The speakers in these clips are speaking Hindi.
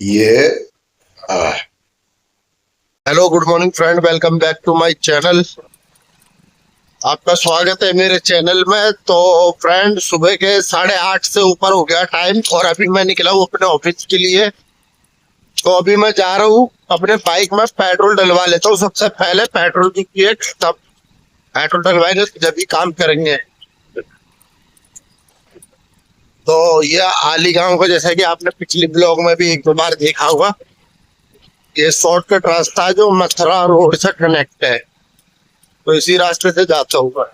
ये hello good morning friend, welcome back to my channel. आपका स्वागत है मेरे चैनल में। तो फ्रेंड, सुबह के 8:30 से ऊपर हो गया टाइम और अभी मैं निकला हूँ अपने ऑफिस के लिए। तो अभी मैं जा रहा हूँ अपने बाइक में पेट्रोल डलवा लेता हूँ। सबसे पहले पेट्रोल की तब पेट्रोल डलवाएंगे जब भी काम करेंगे। तो ये आली गांव का, जैसा कि आपने पिछले ब्लॉग में भी एक दो बार देखा होगा, ये शॉर्टकट रास्ता है जो मथुरा रोड से कनेक्ट है। तो इसी रास्ते से जाता हूँ।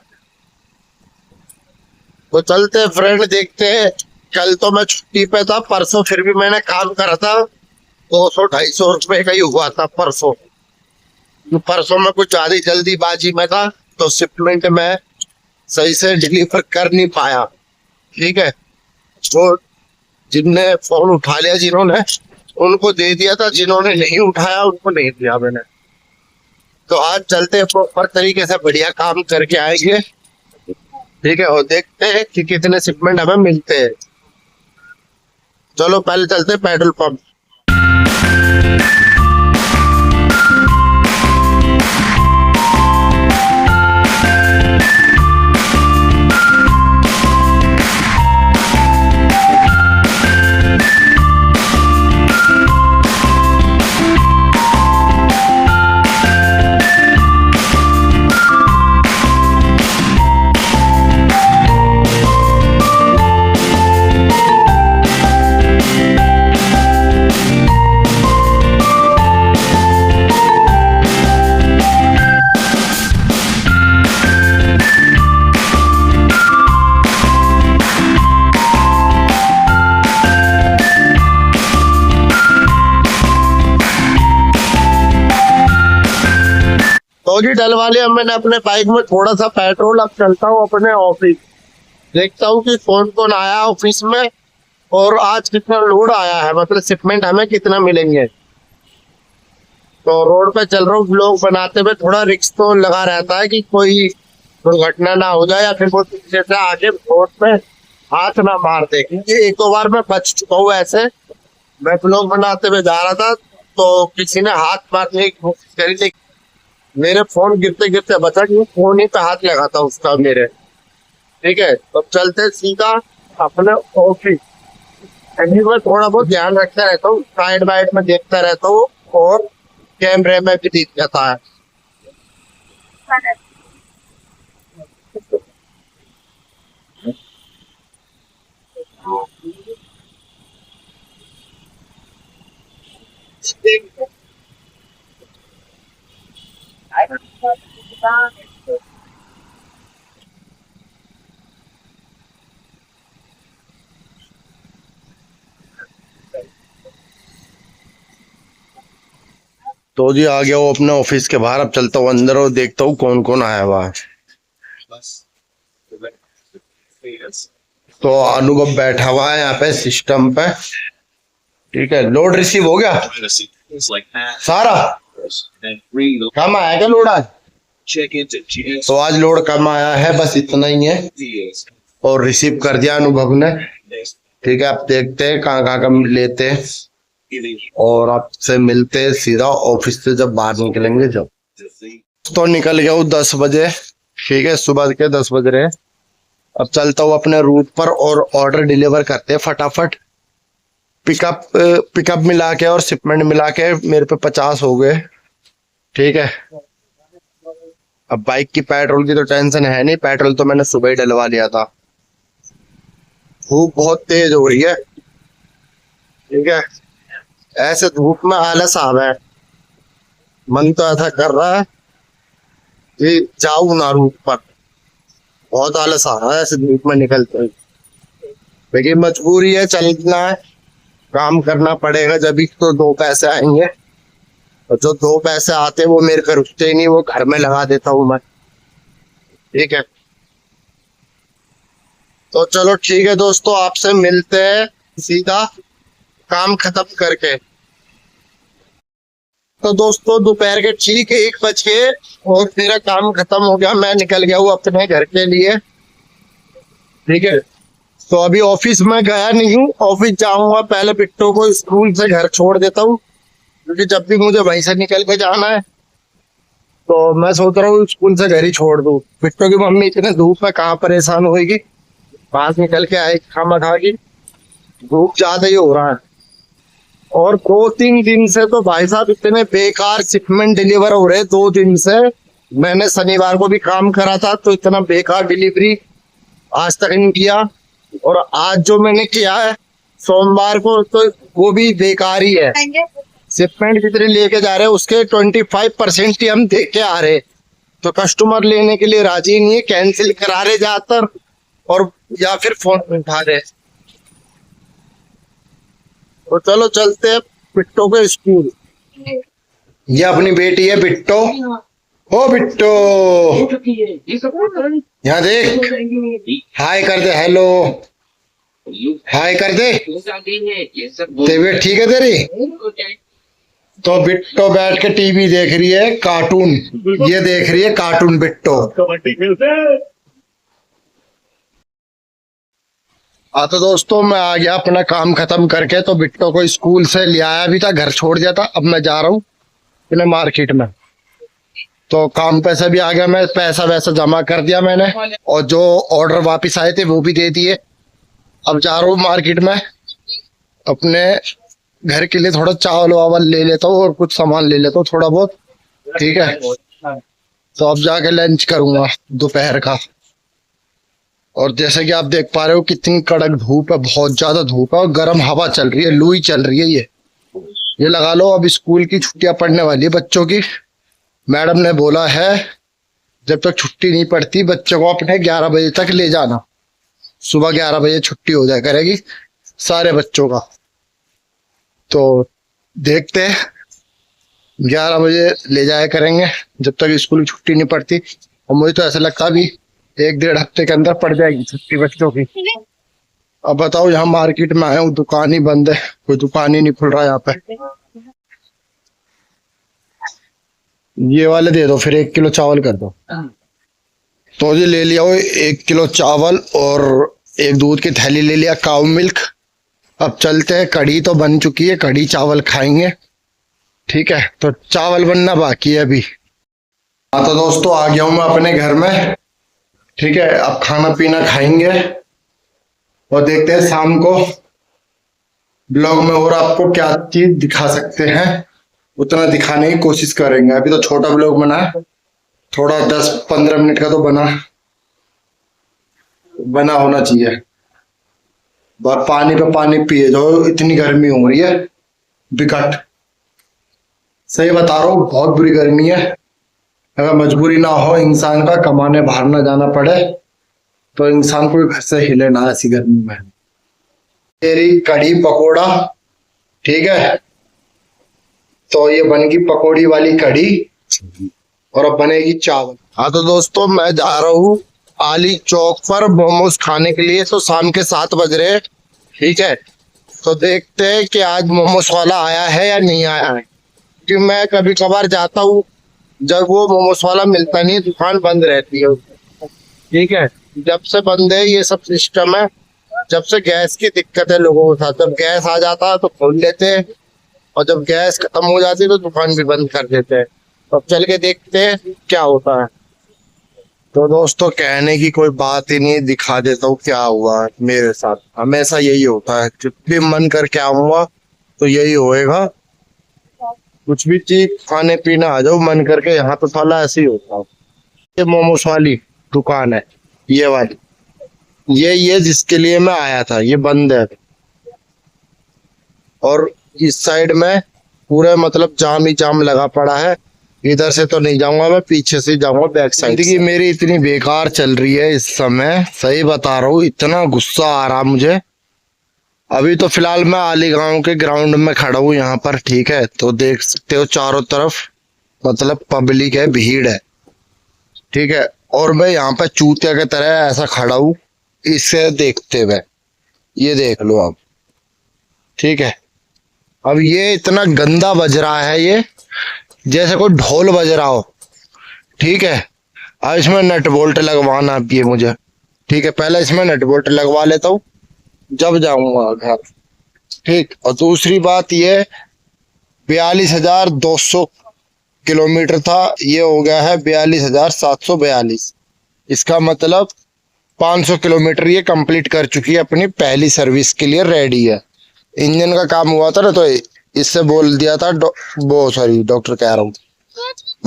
तो चलते हैं फ्रेंड, देखते हैं। कल तो मैं छुट्टी पे था, परसों फिर भी मैंने काम करा था। 200-250 रुपए का ही हुआ था परसों। परसों में कुछ ज्यादा जल्दीबाजी में था, तो शिपमेंट में सही से डिलीवर कर नहीं पाया। ठीक है, वो जिनने फोन उठा लिया, जिन्होंने, उनको दे दिया था। जिन्होंने नहीं उठाया उनको नहीं दिया मैंने। तो आज चलते हैं, प्रॉपर तरीके से बढ़िया काम करके आएंगे। ठीक है, और देखते हैं कि कितने शिपमेंट हमें मिलते हैं। चलो पहले चलते हैं पेट्रोल पंप। तो जी डलवा लिया मैंने अपने बाइक में थोड़ा सा पेट्रोल। अब चलता हूँ अपने ऑफिस, देखता हूँ कि कौन कौन आया ऑफिस में और आज कितना लोड आया है, मतलब शिपमेंट हमें कितना मिलेंगे। तो रोड पे चल रहा हूँ, ब्लॉग बनाते हुए थोड़ा रिस्क तो लगा रहता है कि कोई दुर्घटना ना हो जाए या फिर वो पीछे से आगे रोड पे हाथ ना मार दे। क्योंकि एक दो बार मैं बच चुका हूँ ऐसे। मैं ब्लॉग बनाते हुए जा रहा था तो किसी ने हाथ मारने की कोशिश करी, लेकिन मेरे फोन गिरते गिरते बचा कि फोन ही पे हाथ लगा था उसका मेरे। ठीक है, तो चलते सीधा अपने ऑफिस। मैं थोड़ा बहुत ध्यान रखता रहता हूँ, साइड वाइड में देखता रहता हूँ और कैमरे में भी दिख जाता है। तो जी आ गया वो अपने ऑफिस के बाहर। अब चलता हूँ अंदर और देखता हूँ कौन कौन आया हुआ है। तो अनुभव बैठा हुआ है यहाँ पे सिस्टम पे। ठीक है, लोड रिसीव हो गया सारा। कम आया क्या लोड आज? तो आज लोड कम आया है, बस इतना ही है। और रिसीव कर दिया अनुभव ने। ठीक है, अब देखते हैं कहाँ कहाँ का लेते हैं और आपसे मिलते हैं सीधा ऑफिस से जब बाहर निकलेंगे। जब तो निकल गया हूँ 10 बजे। ठीक है, सुबह के 10 बज रहे हैं। अब चलता हूँ अपने रूट पर और ऑर्डर डिलीवर करते हैं फटाफट। पिकअप मिला के और शिपमेंट मिला के मेरे पे 50 हो गए। ठीक है, अब बाइक की पेट्रोल की तो टेंशन है नहीं, पेट्रोल तो मैंने सुबह ही डलवा लिया था। धूप बहुत तेज हो रही है। ठीक है, ऐसे धूप में आलस आ रहा है। मन तो ऐसा कर रहा है कि जाऊं ना रूट पर। बहुत आलस आ रहा है ऐसे धूप में निकलते। लेकिन मजबूरी है, चलना है, काम करना पड़ेगा, जब भी तो 2 पैसे आएंगे। और जो 2 पैसे आते वो मेरे पे रुकते ही नहीं, वो घर में लगा देता हूँ मैं। ठीक है, तो चलो ठीक है दोस्तों, आपसे मिलते हैं सीधा काम खत्म करके। तो दोस्तों दोपहर के ठीक 1 बज के और मेरा काम खत्म हो गया। मैं निकल गया हूँ अपने घर के लिए। ठीक है, तो अभी ऑफिस में गया नहीं हूँ, ऑफिस जाऊंगा, पहले बिट्टो को स्कूल से घर छोड़ देता हूँ, क्योंकि जब भी मुझे वहीं से निकल के जाना है तो मैं सोच रहा हूँ स्कूल से घर ही छोड़ दूँ। बिट्टो की मम्मी इतने धूप में कहाँ परेशान होगी, पास निकल के आए खामा खा की, धूप ज्यादा ही हो रहा है। और 2-3 दिन से तो भाई साहब इतने बेकार शिपमेंट डिलीवर हो रहे, 2 दिन से। मैंने शनिवार को भी काम करा था तो इतना बेकार डिलीवरी आज तक नहीं किया, और आज जो मैंने किया है सोमवार को तो वो भी बेकार ही है। शिपमेंट जितने लेके जा रहे हैं उसके 25% ही हम दे के आ रहे, तो कस्टमर लेने के लिए राजी नहीं है, कैंसिल करा रहे ज्यादातर, और या फिर फोन उठा रहे। तो चलो चलते हैं बिट्टो के स्कूल। ये अपनी बेटी है बिट्टो। ओ बिट्टो, यहाँ देख, हाय कर दे, हेलो हाय कर दे। तबीयत ठीक है तेरी? तो बिट्टो बैठ के टीवी देख रही है, कार्टून, ये देख रही है कार्टून बिट्टो। तो दोस्तों मैं आ गया अपना काम खत्म करके, तो बिट्टो को स्कूल से ले आया भी था, घर छोड़ दिया था। अब मैं जा रहा हूँ अपने मार्केट में, तो काम पैसा भी आ गया, मैं पैसा वैसा जमा कर दिया मैंने, और जो ऑर्डर वापस आए थे वो भी दे दिए। अब जा रहा हूँ मार्केट में, अपने घर के लिए थोड़ा चावल वावल ले लेता हूँ और कुछ सामान ले लेता हूँ थोड़ा बहुत, ठीक है। तो अब जाके लंच करूंगा दोपहर का। और जैसे कि आप देख पा रहे हो कितनी कड़क धूप है, बहुत ज्यादा धूप है, और गर्म हवा चल रही है, लू ही चल रही है। ये लगा लो, अब स्कूल की छुट्टियां पड़ने वाली है बच्चों की। मैडम ने बोला है जब तक छुट्टी नहीं पड़ती बच्चों को अपने 11 बजे तक ले जाना, सुबह 11 बजे छुट्टी हो जाए करेगी सारे बच्चों का। तो देखते हैं 11 बजे ले जाया करेंगे जब तक स्कूल की छुट्टी नहीं पड़ती। और मुझे तो ऐसा लगता भी 1-1.5 हफ्ते के अंदर पड़ जाएगी छुट्टी बच्चों की। अब बताओ, यहाँ मार्केट में आया हूँ, दुकान ही बंद है, कोई दुकान ही नहीं खुल रहा यहाँ पे। ये वाले दे दो, फिर 1 किलो चावल कर दो। तो ये ले लिया हो 1 किलो चावल, और एक दूध की थैली ले लिया, काऊ मिल्क। अब चलते हैं, कढ़ी तो बन चुकी है, कढ़ी चावल खाएंगे, ठीक है। तो चावल बनना बाकी है अभी। तो दोस्तों आ गया हूँ मैं अपने घर में, ठीक है। अब खाना पीना खाएंगे और देखते हैं शाम को ब्लॉग में और आपको क्या चीज दिखा सकते हैं, उतना दिखाने की कोशिश करेंगे। अभी तो छोटा ब्लॉग बना है, थोड़ा 10-15 मिनट का तो बना होना चाहिए। बस पानी पे पानी पिए जाओ, इतनी गर्मी हो रही है बिकट, सही बता रहा हूँ, बहुत बुरी गर्मी है। अगर मजबूरी ना हो इंसान का, कमाने बाहर ना जाना पड़े, तो इंसान को घर से हिले ना ऐसी गर्मी में। तेरी कढ़ी पकोड़ा, ठीक है। तो ये बनेगी पकौड़ी वाली कढ़ी, और अब बनेगी चावल। तो दोस्तों मैं जा रहा हूँ आली चौक पर मोमोज खाने के लिए। तो शाम के 7 बज रहे, ठीक है। तो देखते हैं कि आज मोमोज वाला आया है या नहीं आया है, क्योंकि मैं कभी कभार जाता हूँ, जब वो मोमोज वाला मिलता नहीं, दुकान बंद रहती है, ठीक है। जब से बंद है ये सब सिस्टम है, जब से गैस की दिक्कत है लोगों के साथ, जब गैस आ जाता है तो खोल लेते हैं, और जब गैस खत्म हो जाती है तो दुकान भी बंद कर देते हैं। तो अब चल के देखते हैं क्या होता है। तो दोस्तों कहने की कोई बात ही नहीं, दिखा देता हूँ क्या हुआ मेरे साथ। हमेशा यही होता है, जब भी मन करके आऊंगा तो यही होएगा। कुछ भी चीज खाने पीने आ जाओ मन करके, यहाँ तो साला ऐसे ही होता है। ये मोमोज वाली दुकान है, ये वाली, ये जिसके लिए मैं आया था, ये बंद है। और इस साइड में पूरा मतलब जाम ही जाम लगा पड़ा है। इधर से तो नहीं जाऊंगा मैं, पीछे से जाऊंगा बैक साइड। जिंदगी मेरी इतनी बेकार चल रही है इस समय, सही बता रहा हूँ, इतना गुस्सा आ रहा मुझे। अभी तो फिलहाल मैं आली गांव के ग्राउंड में खड़ा हूँ यहाँ पर, ठीक है। तो देख सकते हो चारों तरफ मतलब पब्लिक है, भीड़ है, ठीक है। और मैं यहाँ पे चूतिया की तरह ऐसा खड़ा हूँ इसे देखते हुए, ये देख लो आप, ठीक है। अब ये इतना गंदा बज रहा है, ये जैसे कोई ढोल बज रहा हो, ठीक है। अब इसमें नट बोल्ट लगवाना भी है मुझे, ठीक है। पहले इसमें नट बोल्ट लगवा लेता हूँ, जब जाऊंगा घर। ठीक, और दूसरी बात ये, 42,200 किलोमीटर था, ये हो गया है 42,742। इसका मतलब 500 किलोमीटर ये कंप्लीट कर चुकी है, अपनी पहली सर्विस के लिए रेडी है। इंजन का काम हुआ था ना, तो इससे बोल दिया था वो सॉरी डॉक्टर कह रहा हूँ,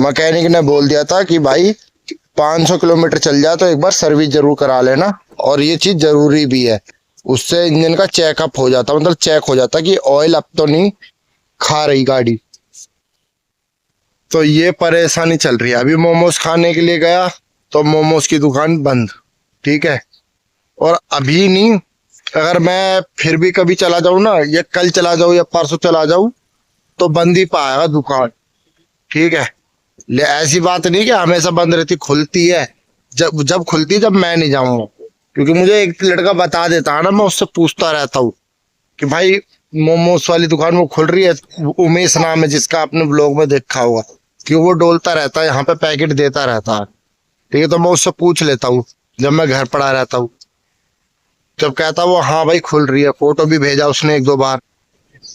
मैकेनिक ने बोल दिया था कि भाई 500 किलोमीटर चल जाए तो एक बार सर्विस जरूर करा लेना, और ये चीज जरूरी भी है। उससे इंजन का चेकअप हो जाता, मतलब चेक हो जाता कि ऑयल अब तो नहीं खा रही गाड़ी। तो ये परेशानी चल रही है। अभी मोमोज खाने के लिए गया तो मोमोज की दुकान बंद। ठीक है, और अभी नहीं, अगर मैं फिर भी कभी चला जाऊं ना, या कल चला जाऊं या परसों चला जाऊं, तो बंद ही पाएगा दुकान। ठीक है, ले ऐसी बात नहीं कि हमेशा बंद रहती, खुलती है। जब जब खुलती है, जब मैं नहीं जाऊंगा, क्योंकि मुझे एक लड़का बता देता है ना, मैं उससे पूछता रहता हूँ कि भाई मोमोज वाली दुकान वो खुल रही है, उमेश नाम है जिसका, आपने ब्लॉग में देखा होगा कि वो डोलता रहता है यहाँ पे, पैकेट देता रहता है। ठीक है, तो मैं उससे पूछ लेता हूँ जब मैं घर पड़ा रहता हूँ। जब कहता वो हाँ भाई खुल रही है, फोटो भी भेजा उसने 1-2 बार।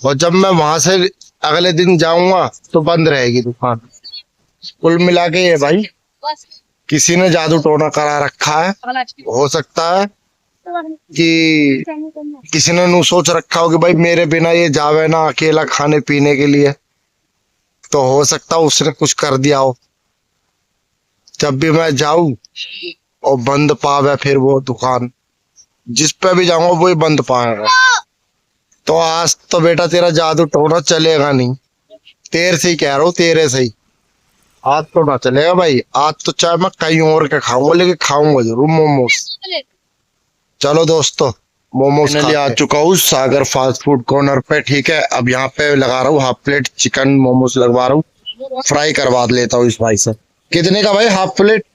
और जब मैं वहां से अगले दिन जाऊंगा तो बंद रहेगी दुकान। कुल मिला के ये भाई किसी ने जादू टोना करा रखा है। हो सकता है कि किसी ने नू सोच रखा हो कि भाई मेरे बिना ये जावे ना अकेला खाने पीने के लिए, तो हो सकता है उसने कुछ कर दिया हो। जब भी मैं जाऊं और बंद पावे फिर वो दुकान, जिस पे भी जाऊंगा वो ही बंद पाएगा। तो आज तो बेटा तेरा जादू टोना चलेगा नहीं, तेरे से ही कह रहा हूँ, तेरे से ही। आज तो ना चलेगा भाई, आज तो चाहे मैं कहीं और के खाऊंगा, लेकिन खाऊंगा जरूर मोमोज। चलो दोस्तों, मोमोज फाइनली आ चुका हूँ सागर फास्ट फूड कॉर्नर पे। ठीक है, अब यहाँ पे लगा रहा हूँ हाफ प्लेट चिकन मोमोज लगवा रहा हूँ, फ्राई करवा लेता हूँ इस भाई से। कितने का भाई हाफ प्लेट?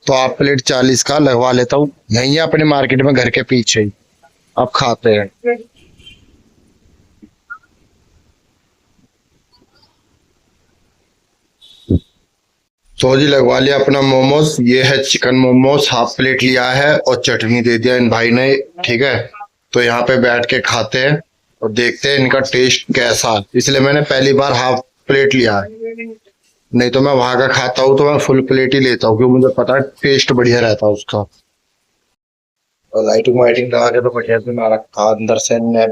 तो हाफ प्लेट 40 का लगवा लेता हूँ, यही है अपने मार्केट में घर के पीछे ही। अब खाते हैं। तो जी लगवा लिया अपना मोमोज, ये है चिकन मोमोज, हाफ प्लेट लिया है और चटनी दे दिया इन भाई ने। ठीक है, तो यहाँ पे बैठ के खाते हैं और देखते हैं इनका टेस्ट कैसा, इसलिए मैंने पहली बार हाफ प्लेट लिया है। नहीं तो मैं वहां का खाता हूँ तो मैं फुल प्लेट ही लेता हूँ, क्योंकि मुझे पता है टेस्ट बढ़िया रहता है उसका। और लाइटिंग वाइटिंग लगा के तो बढ़िया से ना रखा अंदर से ने।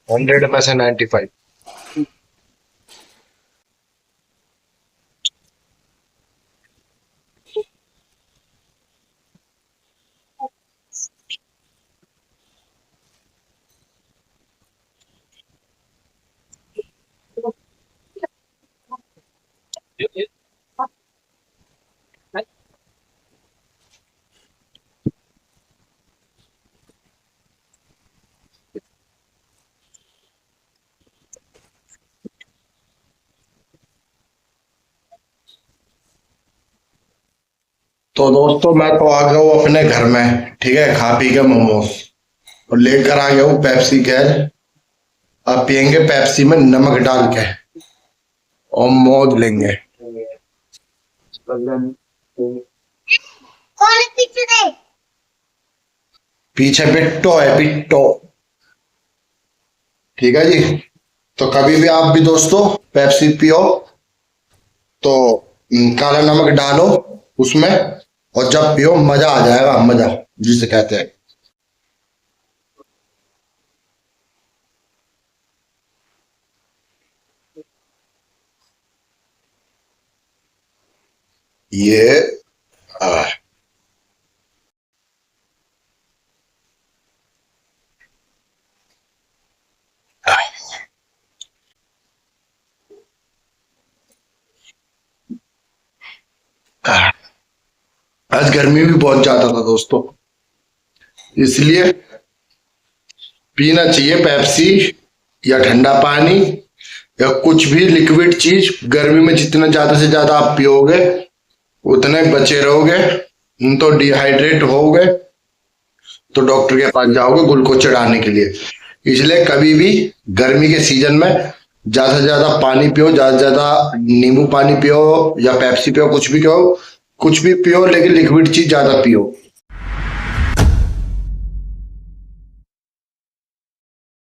हंड्रेड में से 95। तो दोस्तों मैं तो आ गया हूँ अपने घर में। ठीक है, खा पी के मोमोज और लेकर आ गया हूँ पेप्सी कैन। अब पियेंगे पेप्सी में नमक डाल के और मौज लेंगे। पीछे पिट्टो है, पिट्टो। ठीक है जी, तो कभी भी आप भी दोस्तों पेप्सी पियो तो काला नमक डालो उसमें, और जब पियो मजा आ जाएगा, मजा जिसे कहते हैं। ये आ, आ, आज गर्मी भी बहुत ज्यादा था दोस्तों, इसलिए पीना चाहिए पेप्सी या ठंडा पानी या कुछ भी लिक्विड चीज। गर्मी में जितना ज्यादा से ज्यादा आप पियोगे उतने बचे रहोगे, तो डिहाइड्रेट होगे तो डॉक्टर के पास जाओगे ग्लूकोज चढ़ाने के लिए। इसलिए कभी भी गर्मी के सीजन में ज्यादा से ज्यादा पानी पियो, ज्यादा से ज्यादा नींबू पानी पियो या पेप्सी पियो, कुछ भी पियो, कुछ भी पियो, लेकिन लिक्विड चीज ज्यादा पियो।